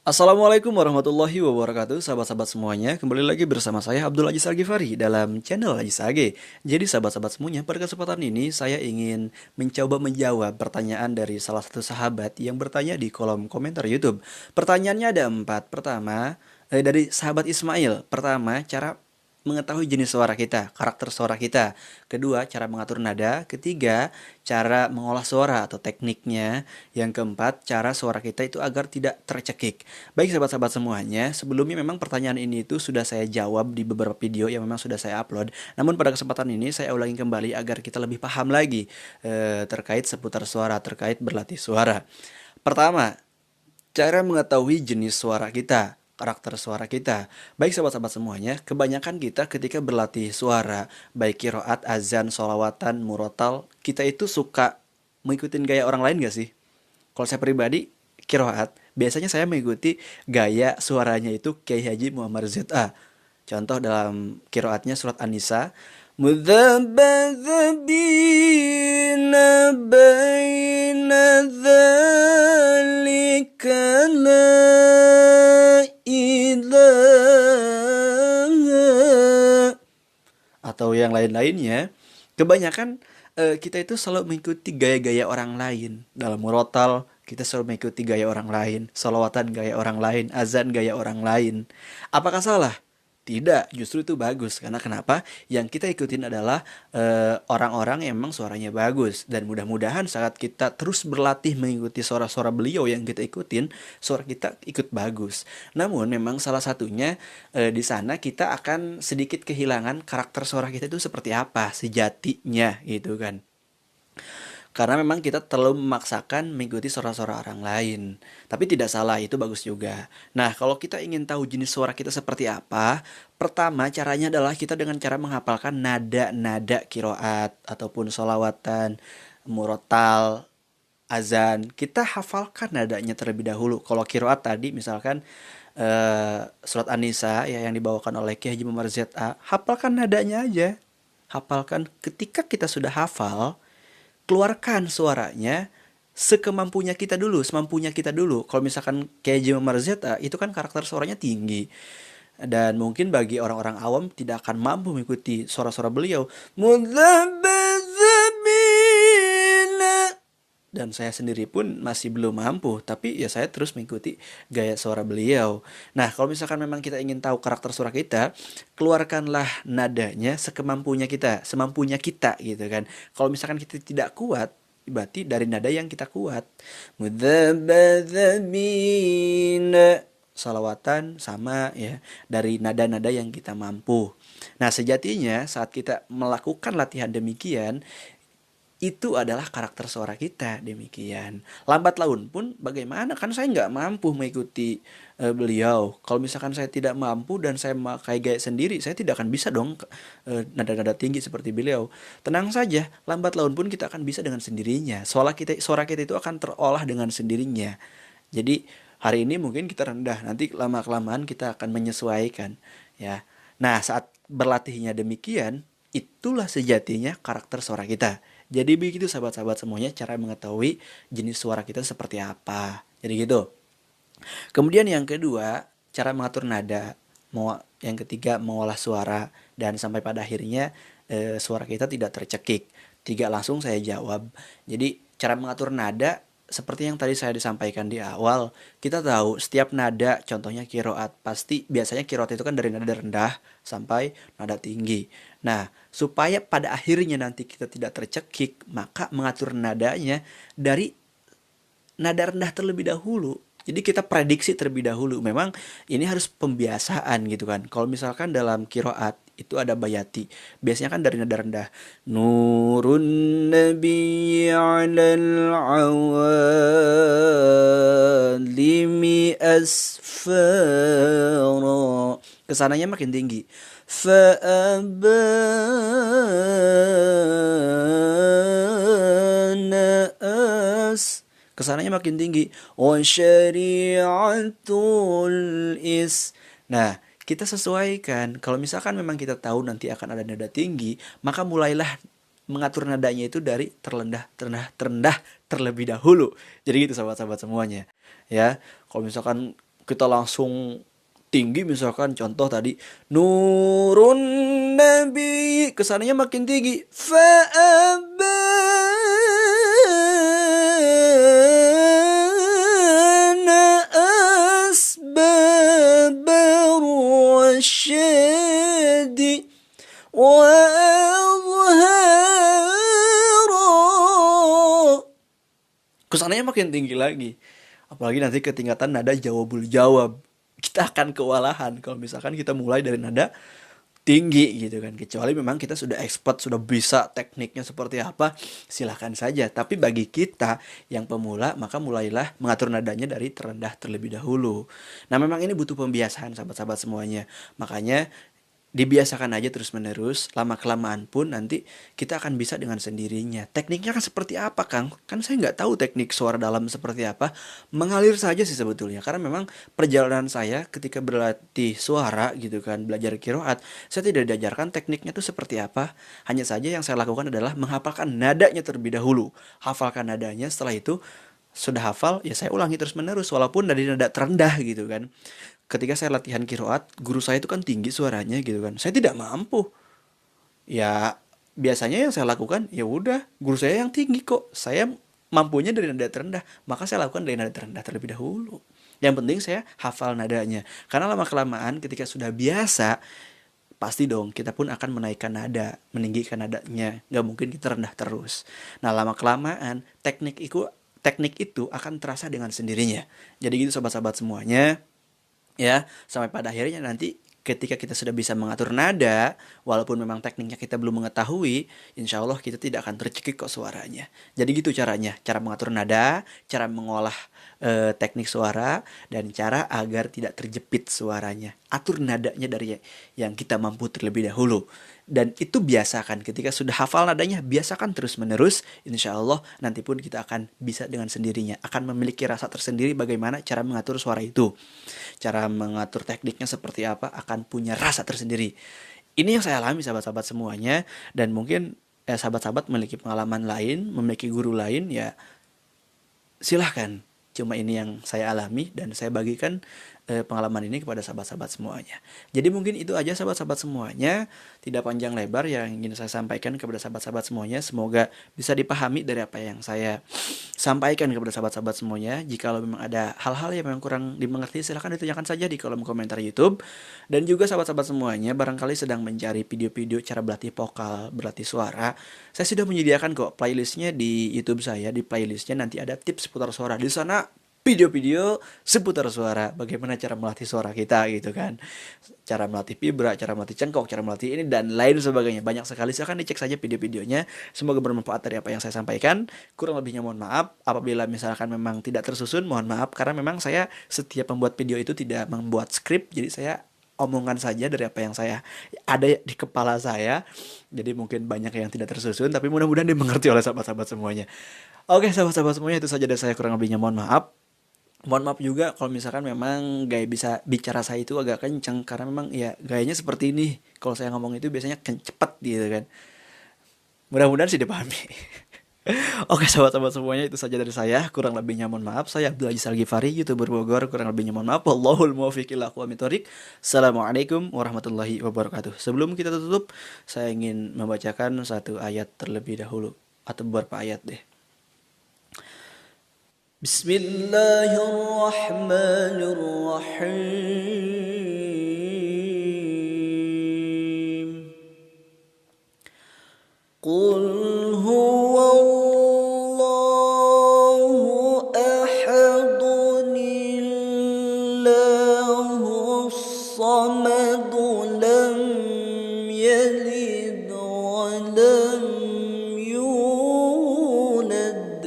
Assalamualaikum warahmatullahi wabarakatuh, sahabat-sahabat semuanya. Kembali lagi bersama saya Abdul Aziz Al-Ghifari dalam channel Aziz AG. Jadi sahabat-sahabat semuanya, pada kesempatan ini saya ingin mencoba menjawab pertanyaan dari salah satu sahabat yang bertanya di kolom komentar YouTube. Pertanyaannya ada 4. Pertama, dari sahabat Ismail. Pertama, cara mengetahui jenis suara kita, karakter suara kita. Kedua, cara mengatur nada. Ketiga, cara mengolah suara atau tekniknya. Yang keempat, cara suara kita itu agar tidak tercekik. Baik sahabat-sahabat semuanya, sebelumnya memang pertanyaan ini itu sudah saya jawab di beberapa video yang memang sudah saya upload. Namun pada kesempatan ini saya ulangi kembali agar kita lebih paham lagi terkait seputar suara, terkait berlatih suara. Pertama, cara mengetahui jenis suara kita, karakter suara kita. Baik sahabat-sahabat semuanya, kebanyakan kita ketika berlatih suara, baik kiroat, azan, solawatan, murotal, kita itu suka mengikutin gaya orang lain gak sih? Kalau saya pribadi, kiroat, biasanya saya mengikuti gaya suaranya itu Kiai Haji Muhammad ZA. Contoh dalam kiroatnya surat An-Nisa, Mudzabbadzabina baina dzalika la ilaha, atau yang lain-lainnya. Kebanyakan kita itu selalu mengikuti gaya-gaya orang lain. Dalam murotal, kita selalu mengikuti gaya orang lain. Salawatan gaya orang lain, azan gaya orang lain. Apakah salah? Tidak, justru itu bagus. Karena kenapa? Yang kita ikutin adalah orang-orang yang memang suaranya bagus. Dan mudah-mudahan saat kita terus berlatih mengikuti suara-suara beliau yang kita ikutin, suara kita ikut bagus. Namun memang salah satunya di sana kita akan sedikit kehilangan karakter suara kita itu seperti apa sejatinya gitu kan. Karena memang kita terlalu memaksakan mengikuti suara-suara orang lain. Tapi tidak salah, itu bagus juga. Nah, kalau kita ingin tahu jenis suara kita seperti apa, pertama caranya adalah kita dengan cara menghafalkan nada-nada kiroat ataupun solawatan, murotal, azan. Kita hafalkan nadanya terlebih dahulu. Kalau kiroat tadi misalkan surat An-Nisa ya yang dibawakan oleh Kiai Haji Muhammad ZA, hafalkan nadanya aja. Hafalkan. Ketika kita sudah hafal, keluarkan suaranya sekemampunya kita dulu, semampunya kita dulu. Kalau misalkan kayak Jim Marzetta, itu kan karakter suaranya tinggi. Dan mungkin bagi orang-orang awam tidak akan mampu mengikuti suara-suara beliau. Dan saya sendiri pun masih belum mampu, tapi ya saya terus mengikuti gaya suara beliau. Nah, kalau misalkan memang kita ingin tahu karakter suara kita, keluarkanlah nadanya sekemampunya kita, semampunya kita gitu kan. Kalau misalkan kita tidak kuat, berarti dari nada yang kita kuat. Mudzabadzabina, salawatan sama ya, dari nada-nada yang kita mampu. Nah, sejatinya saat kita melakukan latihan demikian, itu adalah karakter suara kita demikian. Lambat laun pun bagaimana, kan saya nggak mampu mengikuti beliau. Kalau misalkan saya tidak mampu dan saya memakai gaya sendiri, saya tidak akan bisa dong nada-nada tinggi seperti beliau. Tenang saja, lambat laun pun kita akan bisa dengan sendirinya. Suara kita itu akan terolah dengan sendirinya. Jadi hari ini mungkin kita rendah, nanti lama kelamaan kita akan menyesuaikan ya. Nah, saat berlatihnya demikian, itulah sejatinya karakter suara kita. Jadi begitu sahabat-sahabat semuanya cara mengetahui jenis suara kita seperti apa. Jadi gitu. Kemudian yang kedua, cara mengatur nada. Yang ketiga, mengolah suara. Dan sampai pada akhirnya suara kita tidak tercekik. Tiga, langsung saya jawab. Jadi cara mengatur nada seperti yang tadi saya disampaikan di awal, kita tahu setiap nada, contohnya kiroat, pasti biasanya kiroat itu kan dari nada rendah sampai nada tinggi. Nah, supaya pada akhirnya nanti kita tidak tercekik, maka mengatur nadanya dari nada rendah terlebih dahulu. Jadi kita prediksi terlebih dahulu. Memang ini harus pembiasaan gitu kan. Kalau misalkan dalam kiroat itu ada bayati. Biasanya kan dari nada rendah. Nurun nabi alal awalimi asfara. Kesananya makin tinggi. Fa'abana kesananya makin tinggi. Wa syari'atul is. Nah, kita sesuaikan. Kalau misalkan memang kita tahu nanti akan ada nada tinggi, maka mulailah mengatur nadanya itu dari terendah, terendah terlebih dahulu. Jadi gitu sahabat-sahabat semuanya. Ya, kalau misalkan kita langsung tinggi, misalkan contoh tadi nurun nabi, kesannya makin tinggi, fa'abana asbabar wasyadi wa azhara, kesannya makin tinggi lagi. Apalagi nanti ketingkatan nada jawabul jawab, kita akan kewalahan kalau misalkan kita mulai dari nada tinggi gitu kan. Kecuali memang kita sudah expert, sudah bisa tekniknya seperti apa, silahkan saja. Tapi bagi kita yang pemula, maka mulailah mengatur nadanya dari terendah terlebih dahulu. Nah, memang ini butuh pembiasaan sahabat-sahabat semuanya. Makanya dibiasakan aja terus menerus, lama kelamaan pun nanti kita akan bisa dengan sendirinya. Tekniknya kan seperti apa, Kang? Kan saya nggak tahu teknik suara dalam seperti apa. Mengalir saja sih sebetulnya, karena memang perjalanan saya ketika berlatih suara gitu kan, belajar qiraat, saya tidak diajarkan tekniknya itu seperti apa. Hanya saja yang saya lakukan adalah menghafalkan nadanya terlebih dahulu. Hafalkan nadanya, setelah itu sudah hafal ya saya ulangi terus menerus walaupun dari nada terendah gitu kan. Ketika saya latihan kiroat, guru saya itu kan tinggi suaranya gitu kan. Saya tidak mampu. Ya biasanya yang saya lakukan ya udah guru saya yang tinggi kok. Saya mampunya dari nada terendah, maka saya lakukan dari nada terendah terlebih dahulu. Yang penting saya hafal nadanya. Karena lama kelamaan ketika sudah biasa, pasti dong kita pun akan menaikkan nada, meninggikan nadanya. Nggak mungkin kita rendah terus. Nah, lama kelamaan teknik itu akan terasa dengan sendirinya. Jadi gitu sobat-sobat semuanya. Ya, sampai pada akhirnya nanti ketika kita sudah bisa mengatur nada, walaupun memang tekniknya kita belum mengetahui, insya Allah kita tidak akan tercekik kok suaranya. Jadi gitu caranya, cara mengatur nada, cara mengolah teknik suara, dan cara agar tidak terjepit suaranya. Atur nadanya dari yang kita mampu terlebih dahulu. Dan itu biasakan, ketika sudah hafal nadanya, biasakan terus menerus, insya Allah nanti pun kita akan bisa dengan sendirinya, akan memiliki rasa tersendiri bagaimana cara mengatur suara itu. Cara mengatur tekniknya seperti apa, akan punya rasa tersendiri. Ini yang saya alami sahabat-sahabat semuanya, dan mungkin sahabat-sahabat memiliki pengalaman lain, memiliki guru lain, ya silahkan. Cuma ini yang saya alami dan saya bagikan pengalaman ini kepada sahabat-sahabat semuanya. Jadi mungkin itu aja sahabat-sahabat semuanya, tidak panjang lebar yang ingin saya sampaikan kepada sahabat-sahabat semuanya. Semoga bisa dipahami dari apa yang saya sampaikan kepada sahabat-sahabat semuanya. Jika memang ada hal-hal yang memang kurang dimengerti, silahkan ditanyakan saja di kolom komentar YouTube. Dan juga sahabat-sahabat semuanya, barangkali sedang mencari video-video cara berlatih vokal, berlatih suara, saya sudah menyediakan kok playlistnya di YouTube saya. Di playlistnya nanti ada tips seputar suara. Di sana video-video seputar suara, bagaimana cara melatih suara kita gitu kan, cara melatih vibra, cara melatih cengkok, cara melatih ini dan lain sebagainya, banyak sekali. Silahkan dicek saja video-videonya. Semoga bermanfaat dari apa yang saya sampaikan. Kurang lebihnya mohon maaf apabila misalkan memang tidak tersusun, mohon maaf karena memang saya setiap membuat video itu tidak membuat skrip, jadi saya omongan saja dari apa yang saya ada di kepala saya. Jadi mungkin banyak yang tidak tersusun, tapi mudah-mudahan dimengerti oleh sahabat-sahabat semuanya. Oke sahabat-sahabat semuanya, itu saja dari saya, kurang lebihnya mohon maaf. Mohon maaf juga kalau misalkan memang gaya bisa bicara saya itu agak kenceng, karena memang ya gayanya seperti ini. Kalau saya ngomong itu biasanya cepet gitu kan. Mudah-mudahan sih dipahami. Oke sahabat-sahabat semuanya, itu saja dari saya. Kurang lebihnya mohon maaf. Saya Abdul Aziz Al-Ghifari, YouTuber Bogor. Kurang lebihnya mohon maaf. Wallahul muwaffiq ila aqwamit thoriq. Assalamualaikum warahmatullahi wabarakatuh. Sebelum kita tutup, saya ingin membacakan satu ayat terlebih dahulu, atau beberapa ayat deh. Bismillahirrahmanirrahim. Qul huwallahu ahadun, illahus samad, lam yalid wa lam yulad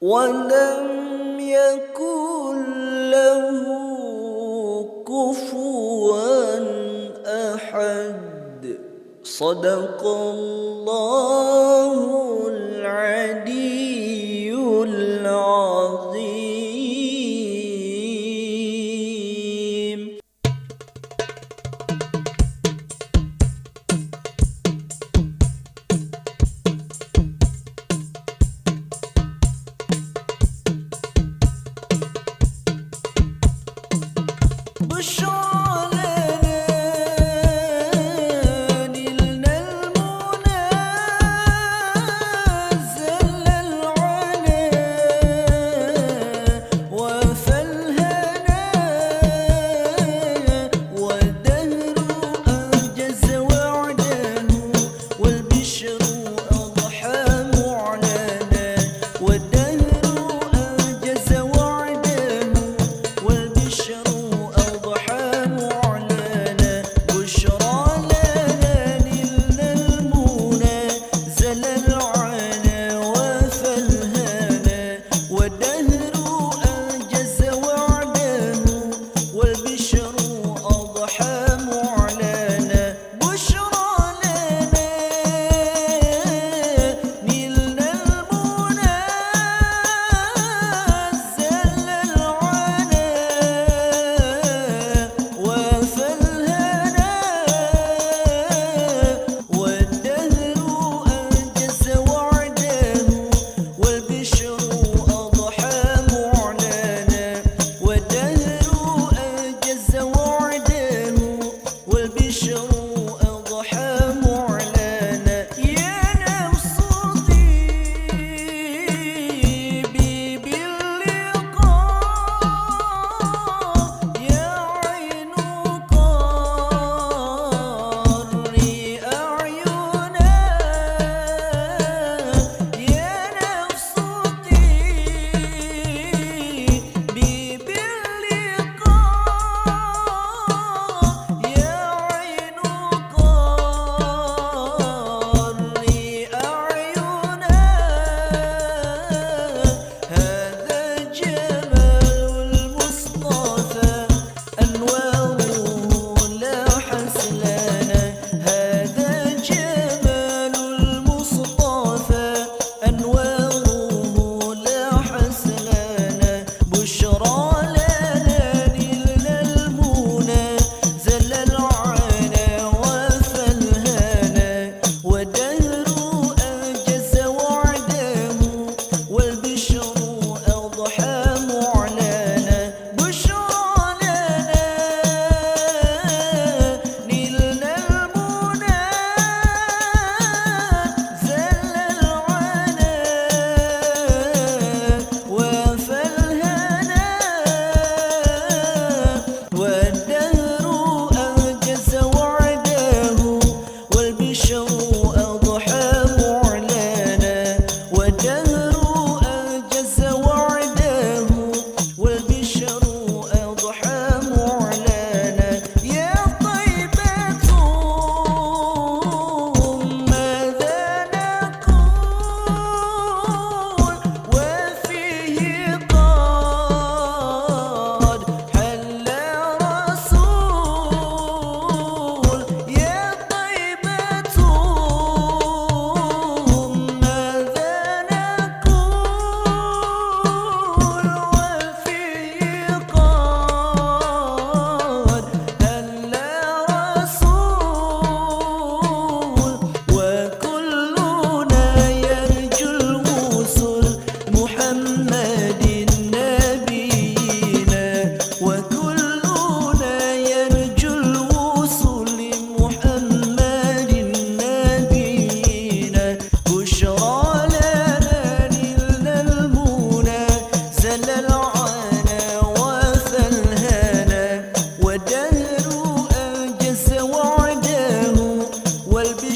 walam yakul lahu kufuwan ahad. Sadaqallahul aliyyul azim.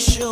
show